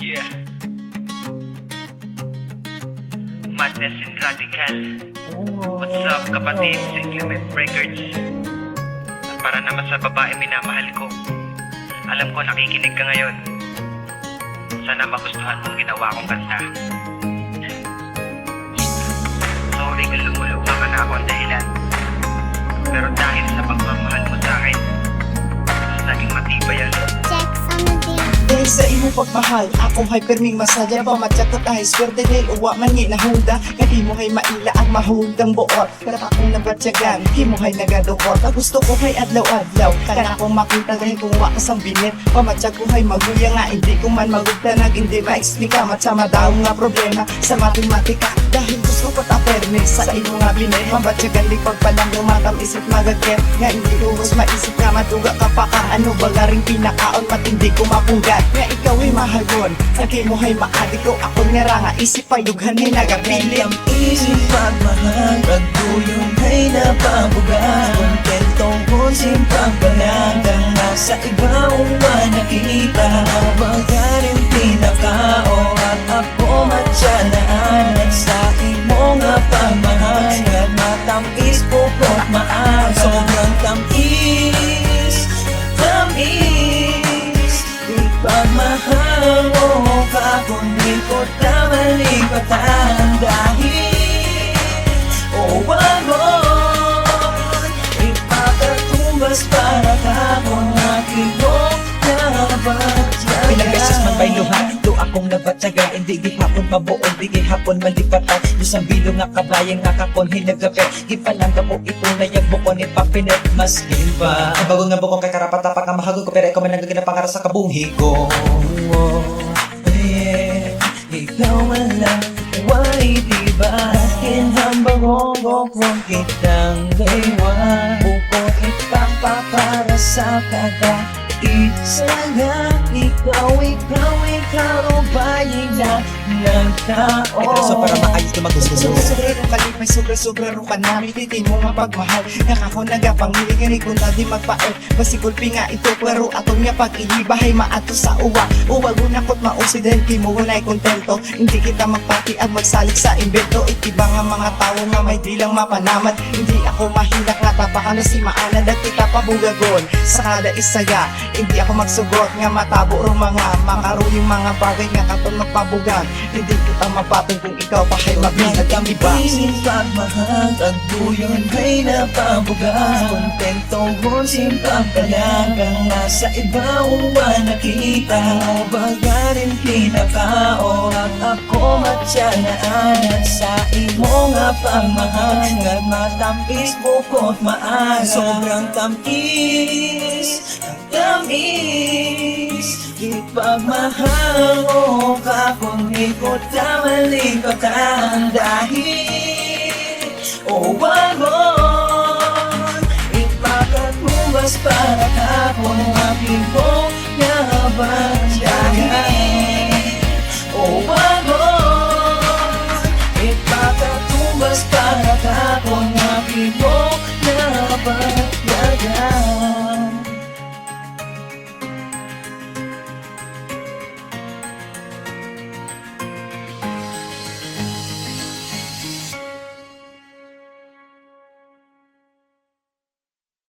Yeah. Madness and Radical. What's up kapatid sa Clement Records? At para naman sa babae minamahal ko, alam ko nakikinig ka ngayon. Sana magustuhan mong ginawa kong kanta. Sorry kung lumuluwa ka na ako ang dahilan, pero dahil sa pagmamahal mo sa akin, mas naging matibay ang loob. Dahil sa imong pagmahal, ako hay perming masaya. Pamatyak ko tayo swerte dahil uwa man ginahunda. Kadi mo hay maila ang mahundang buot. Pero akong nabatyagan, di mo hay nagadukot. Gusto ko hay adlaw-adlaw, kana akong makita dahil kung wa kasang binit. Pamatyak ko hay maguya nga, hindi ko man magugtanag. Hindi ma-explika, matsama daw nga problema sa matematika. Dahil gusto ko ta permis sa imo nga binit. Mabatyagan di pagpalang lumatang isip magagket. Nga hindi ko maisip nga matuga ka pa ka. Ano ba nga ring pinakaon matindi ko mapunggat. Nga ikaw ay mahagon, sagay mo ay maadik ko. Ako nga ranga, isip ay dughan ay nagapilit. Ang isip pagmahal, pagduyong ay napabuga. Kontentong kung simpang panagang nasa iba uwa nakita. Bagarin pinakao at ako matyanaan. At sa imo nga pagmahal, at matamis po ko't maaga. Sobrang tamis, tamis. Pagmahal mo ka kung di ko tamalipatan. Dahil wagon ipapatumbas para ka kung aking mong nabatyagan. Pinagasis man ba'y luha, do akong nabatyagan. Hindi gihapon mabuon, di gihapon malipatan. Diyos ang bilo nga kabayan nga kapon hinagapit. Ipalangga mo ito na yung bukon ipapinit mas limba. Ang bago nga bukong kay karapatapak nga mahagod ko. Pero ikaw man nagagana pangarap sa kabuhi ko. Ikaw man lang, why diba? Kinhambang kung kitang laywan. Buko ipapapara sa kada isa nga. Ikaw bayi na ng tao. Ito so para maayos na magustuhan. Sobrero kalipay, sobrero ka namin. Titi mo nga pagmahal, nakako nagapangilig. Nga kung tadi magpaer, basigulpi nga ito. Pero atong nga pag-iibahay maato sa uwa. Uwag mo nakot mausi dahil kimo na'y kontento. Hindi kita magpati at magsalik sa imbento. Itiba nga mga tao nga may dilang mapanamat. Hindi ako mahilak nga tapakan na si maanad. At kita pabugagon sa kada isaga. Hindi ako magsugot nga matabo o mga makaruyong mga bagay nga katong magpabugan. Hindi kita mapatong kung ikaw pa hay magbinag ang iba. Isip pagmahal, pagduyon ay napabuga. Kontentong kung simpang palagang nasa iba uwa nakita. Bagarin pinakao at ako matyanaan. At sa imo nga pagmahal, nga matamis bukod maaga. Sobrang tamis, tamis. Ipagmahal mo ka kung ikot ka malipatan. Dahil wagon ipapatumbas para ka kung aking mong naban.